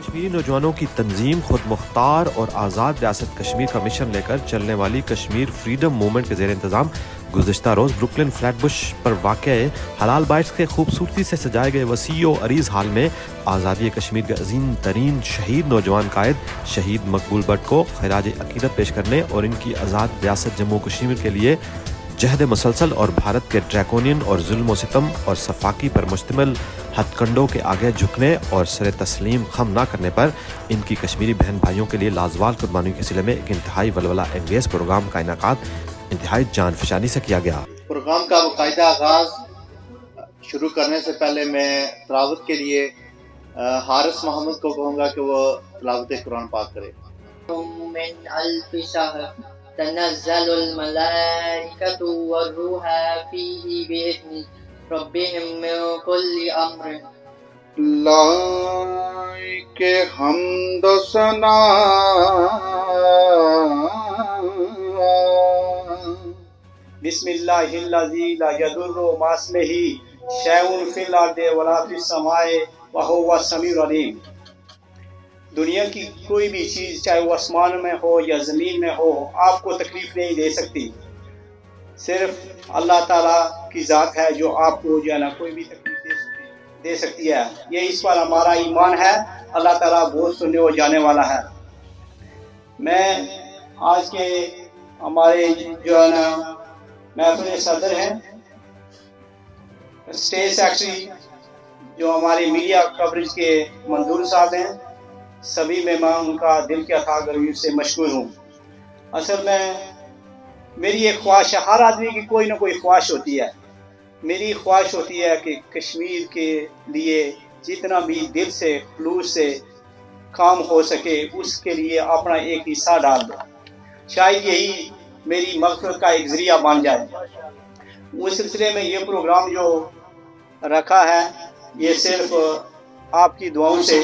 کشمیری نوجوانوں کی تنظیم خود مختار اور آزاد ریاست کشمیر کا مشن لے کر چلنے والی کشمیر فریڈم موومنٹ کے زیر انتظام گزشتہ روز بروکلن فلیٹ بش پر واقع حلال بائٹس کے خوبصورتی سے سجائے گئے وسیع و عریض ہال میں آزادی کشمیر کے عظیم ترین شہید نوجوان قائد شہید مقبول بٹ کو خراج عقیدت پیش کرنے اور ان کی آزاد ریاست جموں کشمیر کے لیے جہد مسلسل اور بھارت کے ڈریکونین اور ظلم و ستم اور صفاقی پر مشتمل ہتھ کنڈوں کے آگے جھکنے اور سر تسلیم خم نہ کرنے پر ان کی کشمیری بہن بھائیوں کے لیے لازوال قربانیوں کے سلسلے میں ایک انتہائی ولولہ انگیز پروگرام کا انعقاد انتہائی جان فشانی سے کیا گیا۔ پروگرام کا باقاعدہ آغاز شروع کرنے سے پہلے میں تلاوت کے لیے حارث محمد کو کہوں گا کہ وہ تلاوت قرآن پاک کرے۔ من الف شهر تنزل الملائكة والروح فيه بإذن ربهم من كل أمر لائق حمد و ثنا بسم اللہ الذی لا یضر مع اسمہ شیء فی الارض ولا فی السماء وهو السمیع العلیم۔ دنیا کی کوئی بھی چیز چاہے وہ آسمان میں ہو یا زمین میں ہو آپ کو تکلیف نہیں دے سکتی، صرف اللہ تعالیٰ کی ذات ہے جو آپ کو جو ہے نا کوئی بھی تکلیف دے سکتی ہے۔ یہ اس پر ہمارا ایمان ہے، اللہ تعالیٰ بہت سننے اور جانے والا ہے۔ میں آج کے ہمارے جو ہے نا محفل صدر ہیں، اسٹیج سیکرٹری جو ہمارے میڈیا کوریج کے منظور صاحب ہیں، سبھی مہمان کا دل کے اتھاہ گرمی سے مشکور ہوں۔ اصل میں میری ایک خواہش ہے، ہر آدمی کی کوئی نہ کوئی خواہش ہوتی ہے۔ میری خواہش ہوتی ہے کہ کشمیر کے لیے جتنا بھی دل سے خلوص سے کام ہو سکے اس کے لیے اپنا ایک حصہ ڈال دو، شاید یہی میری مغفرت کا ایک ذریعہ بن جائے۔ اس سلسلے میں یہ پروگرام جو رکھا ہے یہ صرف آپ کی دعاؤں سے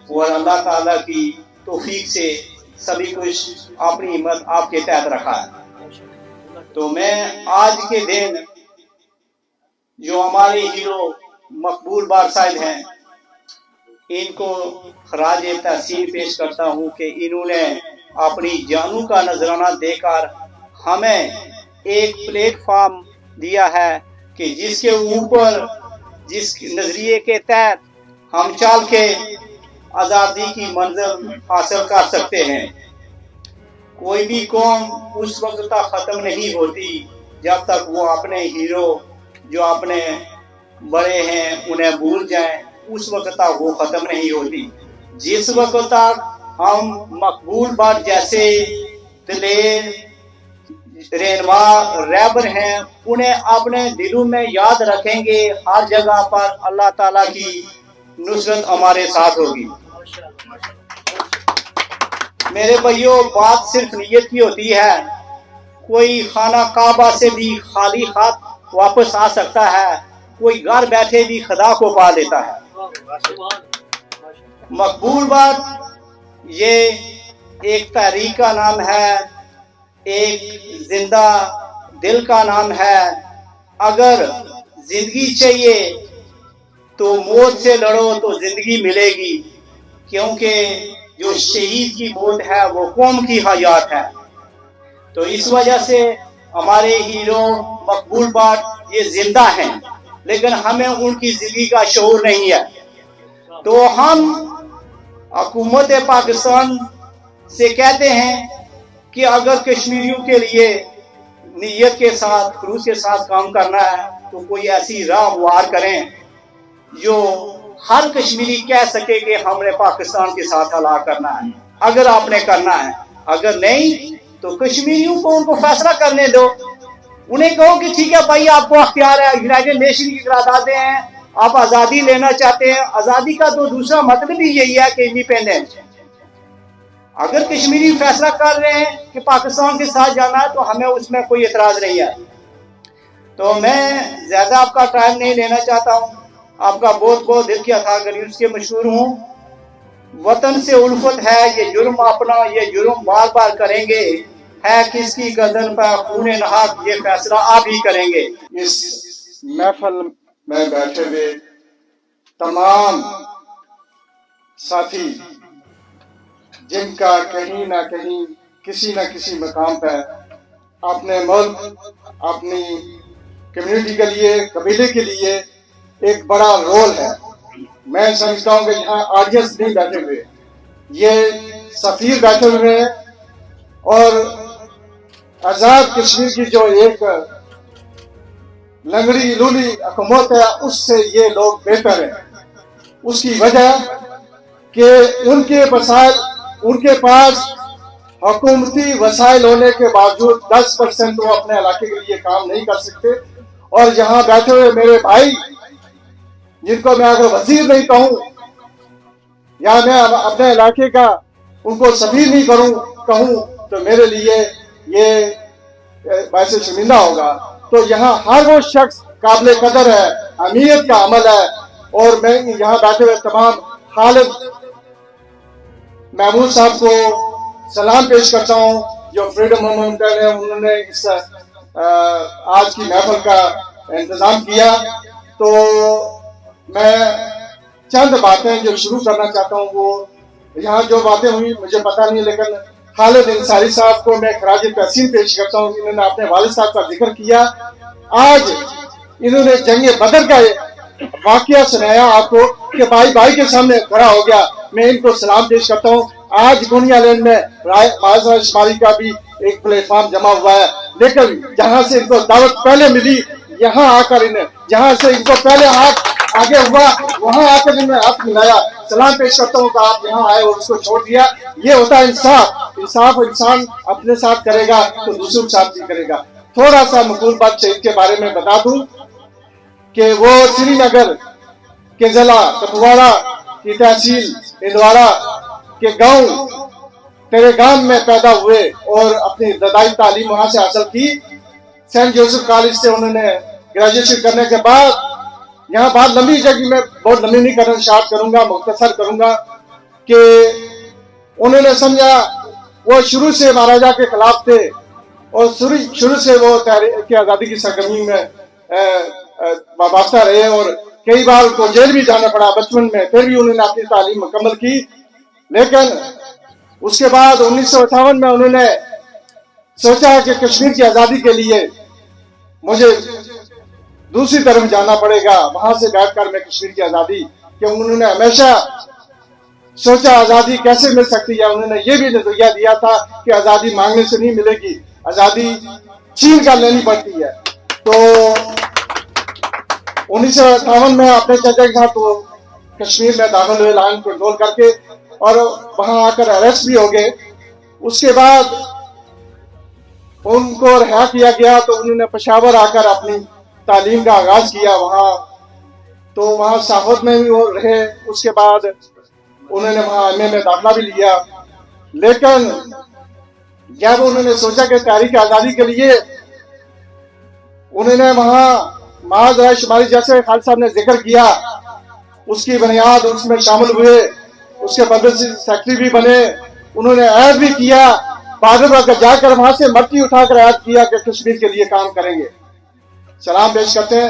اور اللہ تعالیٰ کی توفیق سے سبھی کچھ اپنی ہمت آپ کے تحت رکھا ہے۔ تو میں آج کے دن جو ہمارے ہیرو مقبول بٹ صاحب ہیں ان کو خراج تحسین پیش کرتا ہوں کہ انہوں نے اپنی جانوں کا نذرانہ دے کر ہمیں ایک پلیٹ فارم دیا ہے کہ جس کے اوپر جس نظریے کے تحت ہم چل کے آزادی کی منزل حاصل کر سکتے ہیں۔ کوئی بھی قوم اس وقت تک ختم نہیں ہوتی جب تک وہ اپنے ہیرو جو اپنے بڑے ہیں انہیں بھول جائیں، اس وقت تک وہ ختم نہیں ہوتی۔ جس وقت تک ہم مقبول بٹ جیسے دلیر رہنما رہبر ہیں انہیں اپنے دلوں میں یاد رکھیں گے، ہر جگہ پر اللہ تعالیٰ کی نصرت ہمارے ساتھ ہوگی۔ میرے بھائیوں، بات صرف نیت کی ہوتی ہے۔ کوئی خانہ کعبہ سے بھی خالی ہاتھ واپس آ سکتا ہے، کوئی گھر بیٹھے بھی خدا کو پا لیتا ہے۔ مقبول بٹ یہ ایک تحریک کا نام ہے، ایک زندہ دل کا نام ہے۔ اگر زندگی چاہیے تو موت سے لڑو تو زندگی ملے گی، کیونکہ جو شہید کی موت ہے وہ قوم کی حیات ہے۔ تو اس وجہ سے ہمارے ہیرو مقبول بٹ یہ زندہ ہیں، لیکن ہمیں ان کی زندگی کا شعور نہیں ہے۔ تو ہم حکومت پاکستان سے کہتے ہیں کہ اگر کشمیریوں کے لیے نیت کے ساتھ خلوص کے ساتھ کام کرنا ہے تو کوئی ایسی راہ ہموار کریں جو ہر کشمیری کہہ سکے کہ ہم نے پاکستان کے ساتھ ہلاک کرنا ہے، اگر آپ نے کرنا ہے۔ اگر نہیں تو کشمیریوں کو ان کو فیصلہ کرنے دو، انہیں کہو کہ ٹھیک ہے بھائی آپ کو اختیار ہے، یونائیٹڈ نیشن کی قراردادیں ہیں، آپ آزادی لینا چاہتے ہیں۔ آزادی کا تو دوسرا مطلب ہی یہی ہے کہ انڈیپینڈنس۔ اگر کشمیری فیصلہ کر رہے ہیں کہ پاکستان کے ساتھ جانا ہے تو ہمیں اس میں کوئی اعتراض نہیں ہے۔ تو میں زیادہ آپ کا ٹائم نہیں لینا چاہتا ہوں، آپ کا بہت بہت دل کی اتھاہ گریوی سے مشکور ہوں۔ وطن سے الفت ہے، یہ جرم اپنا یہ جرم بار بار کریں گے، ہے کس کی گردن پر خون نہاد یہ فیصلہ آپ ہی کریں گے۔ اس محفل میں بیٹھے ہوئے تمام ساتھی جن کا کہیں نہ کہیں کسی نہ کسی مقام پہ اپنے ملک، اپنی کمیونٹی کے لیے، قبیلے کے لیے ایک بڑا رول ہے. میں سمجھتا ہوں کہ یہاں آڈینس نہیں بیٹھے ہوئے، یہ سفیر بیٹھے ہوئے ہیں، اور آزاد کشمیر کی جو ایک لنگڑی لولی حکومت ہے اس سے یہ لوگ بہتر ہیں. اس کی وجہ کہ ان کے وسائل، ان کے پاس حکومتی وسائل ہونے کے باوجود 10% وہ اپنے علاقے کے لیے کام نہیں کر سکتے. اور یہاں بیٹھے ہوئے میرے بھائی، جن کو میں اگر وزیر نہیں کہوں یا میں اپنے علاقے کا ان کو سفیر نہیں کہوں تو میرے لیے یہ باعث شرمندہ ہوگا. تو یہاں ہر وہ شخص قابل قدر ہے، اہمیت کا عمل ہے. اور میں یہاں بیٹھے ہوئے تمام خالد محمود صاحب کو سلام پیش کرتا ہوں جو فریڈم موومنٹ ہے، انہوں نے اس آج کی محفل کا انتظام کیا. تو میں چند باتیں جو شروع کرنا چاہتا ہوں، وہ یہاں جو باتیں ہوئی مجھے پتہ نہیں، لیکن خالد انصاری صاحب کو میں خراج تحسین پیش کرتا ہوں. انہوں نے اپنے والد صاحب کا ذکر کیا. آج انہوں نے جنگ بدر کا واقعہ سنایا آپ کو کہ بھائی بھائی کے سامنے کھڑا ہو گیا. میں ان کو سلام پیش کرتا ہوں. آج گونیا لینڈ میں معاذ شمالی کا بھی ایک پلیٹ فارم جمع ہوا ہے، لیکن جہاں سے ان کو دعوت پہلے ملی، یہاں آ کر جہاں سے ان کو پہلے ہاتھ آگے ہوا وہاں آ کر انہوں نے ہاتھ ملایا. سلام پیش کرتا ہوں کہ آپ یہاں آئے اور اس کو چھوڑ دیا. یہ ہوتا ہے انصاف. انصاف انسان اپنے ساتھ کرے گا تو دوسروں کے ساتھ بھی کرے گا. تھوڑا سا مقبول بات شہید کے بارے میں بتا دوں کہ وہ سری نگر کے ضلع کپواڑہ کی تحصیل ہندوارہ کے گاؤں تیرے گام میں پیدا ہوئے اور اپنی ابتدائی تعلیم وہاں سے حاصل کی. سینٹ جوزف کالج سے انہوں نے گریجویشن کرنے کے بعد یہاں بات لمبی جگہ میں بہت لمبی نہیں کرنا شارٹ کروں گا، مختصر کروں گا کہ انہوں نے سمجھا وہ شروع سے مہاراجا کے خلاف تھے اور شروع سے وہ تحریک آزادی کی سرگرمی میں وابستہ رہے اور کئی بار ان کو جیل بھی جانا پڑا بچپن میں، پھر بھی انہوں نے اپنی تعلیم مکمل کی. لیکن اس کے بعد 1958 میں انہوں نے سوچا کہ کشمیر کی آزادی کے لیے مجھے دوسری طرف جانا پڑے گا، وہاں سے بیٹھ کر میں کشمیر کی آزادی، کہ انہوں نے ہمیشہ سوچا آزادی کیسے مل سکتی ہے. انہوں نے یہ بھی نظریہ دیا تھا کہ آزادی مانگنے سے نہیں ملے گی، آزادی چھین کر لینی پڑتی ہے. تو 1958 میں اپنے چچا کے ساتھ وہ کشمیر میں داخل ہوئے لائن کنٹرول کر کے، اور وہاں آ کر اریسٹ بھی ہو گئے. اس کے بعد ان کو رہا کیا گیا تو انہوں نے پشاور آ کر اپنی تعلیم کا آغاز کیا وہاں. تو وہاں صحافت میں بھی وہ رہے. اس کے بعد انہوں نے وہاں ایم اے میں داخلہ بھی لیا. لیکن جب انہوں نے سوچا کہ تحریک آزادی کے لیے انہوں نے وہاں معاذ شمالی جیسے خالد صاحب نے ذکر کیا، اس کی بنیاد اس میں شامل ہوئے، اس کے پبلسٹی سیکرٹری بھی بنے. انہوں نے عہد بھی کیا، بعد جا کر وہاں سے مٹی اٹھا کر عہد کیا کہ کشمیر کے لیے کام کریں گے. سلام پیش کرتے ہیں.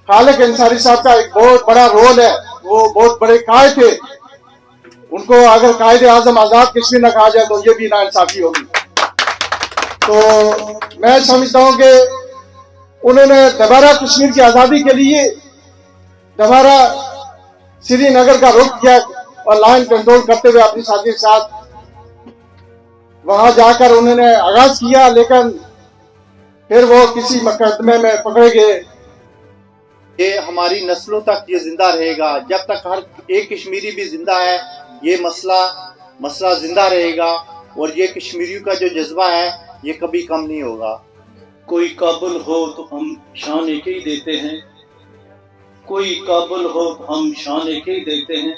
خالد انصاری صاحب کا ایک بہت بڑا رول ہے، وہ بہت بڑے قائد تھے. ان کو اگر قائد اعظم آزاد کشمیر نہ کہا جائے تو یہ بھی ناانصافی ہوگی. تو میں سمجھتا ہوں کہ انہوں نے دوبارہ کشمیر کی آزادی کے لیے دوبارہ سری نگر کا رخ کیا اور لائن کنٹرول کرتے ہوئے اپنی ساتھی کے ساتھ وہاں جا کر انہوں نے آغاز کیا. لیکن پھر وہ کسی مقدمے میں پکڑے گئے. یہ ہماری نسلوں تک یہ زندہ رہے گا. جب تک ہر ایک کشمیری بھی زندہ ہے یہ مسئلہ زندہ رہے گا، اور یہ کشمیریوں کا جو جذبہ ہے یہ کبھی کم نہیں ہوگا. کوئی قابل ہو تو ہم شان ایک ہی دیتے ہیں، کوئی قابل ہو تو ہم شان ایک ہی دیتے ہیں،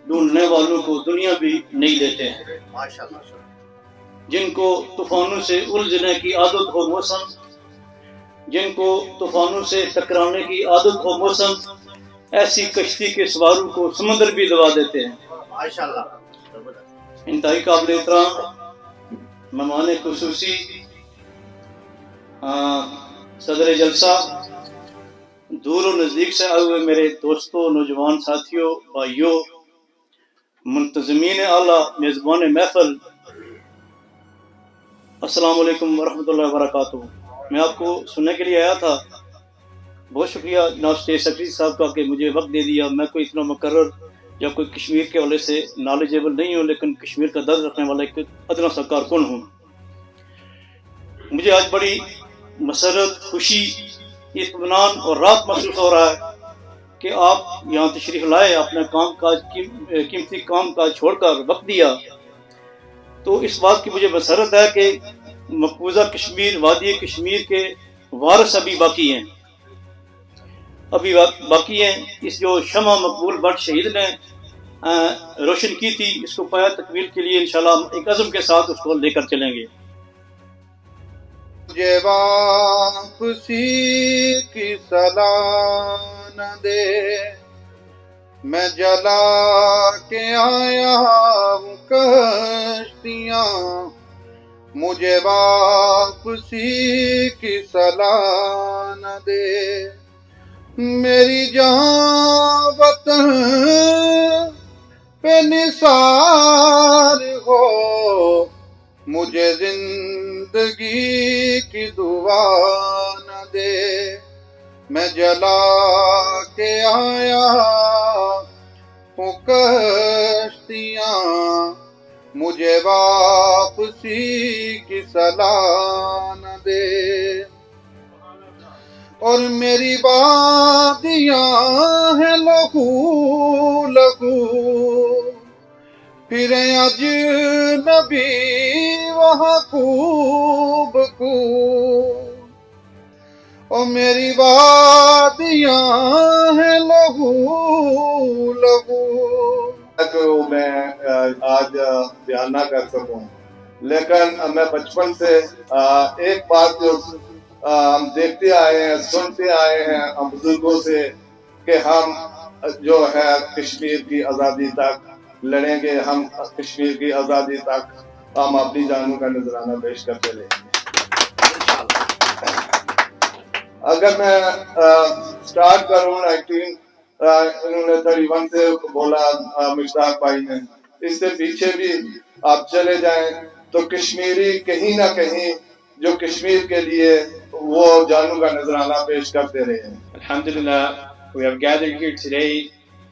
ڈھونڈنے والوں کو دنیا بھی نہیں دیتے ہیں. جن کو طوفانوں سے الجھنے کی عادت ہو موسم، جن کو طوفانوں سے ٹکرانے کی عادت ہو موسم، ایسی کشتی کے سواروں کو سمندر بھی دبا دیتے ہیں. انتہائی قابل احترام مہمان خصوصی صدر جلسہ، دور و نزدیک سے آئے ہوئے میرے دوستوں، نوجوان ساتھیوں، بھائیوں، منتظمین اعلیٰ، میزبان محفل، السلام علیکم ورحمۃ اللہ وبرکاتہ. میں آپ کو سننے کے لیے آیا تھا. بہت شکریہ جناب اسٹیٹ سیکرٹری صاحب کا کہ مجھے وقت دے دیا. میں کوئی اتنا مقرر یا کوئی کشمیر کے حوالے سے نالجیبل نہیں ہوں، لیکن کشمیر کا درد رکھنے والا ایک ادنا سا کارکن ہوں. مجھے آج بڑی مسرت، خوشی، اطمینان اور راحت محسوس ہو رہا ہے کہ آپ یہاں تشریف لائے، اپنا کام کاج، قیمتی کام کاج چھوڑ کر وقت دیا. تو اس بات کی مجھے مسرت ہے کہ مقبوضہ کشمیر، وادی کشمیر کے وارث ابھی باقی ہیں، اس جو شمع مقبول بٹ شہید نے روشن کی تھی، اس کو پایا تکمیل کے لیے انشاءاللہ ہم ایک عزم کے ساتھ اس کو لے کر چلیں گے. مجھے واپسی کی صلاح نہ دے، میں جلا کے آیا ہوں کشتیاں. مجھے واپسی کی صلاح نہ دے، میری جان وطن پہ نثار ہو. مجھے زندگی کی دعا نہ دے، میں جلا کے آیا ہوں کشتیاں. مجھے واپسی کی صلاح نہ دے. اور میری وادیاں ہیں لہو لہو، پھرے اجنبی وہاں خوب خوب. اور میری وادیاں ہیں لہو لہو. تو میں آج بیان نہ کر سکوں، لیکن میں بچپن سے ایک بات جو ہم دیکھتے آئے ہیں، سنتے آئے ہیں ہم بزرگوں سے، کہ ہم جو ہے کشمیر کی آزادی تک لڑیں گے، ہم کشمیر کی آزادی تک ہم اپنی جانوں کا نذرانہ پیش کرتے رہیں گے. اگر میں سٹارٹ کروں 1931 سے بولا مشتاق بھائی نے، اس سے پیچھے بھی آپ چلے جائیں تو کشمیری کہیں نہ کہیں جو کشمیر کے لیے وہ جانوں کا نذرانہ پیش کرتے رہے ہیں. Alhamdulillah, we have gathered here today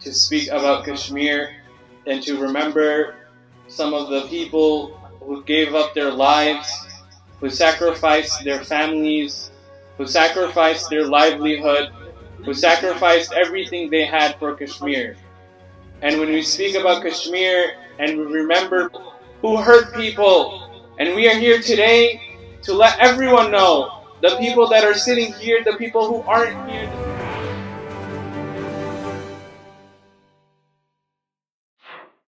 to speak about Kashmir and to remember some of the people who gave up their lives, who sacrificed their families, who sacrificed their livelihood, who sacrificed everything they had for Kashmir. And when we speak about Kashmir and we remember who hurt people, and we are here today to let everyone know, the people that are sitting here, the people who aren't here,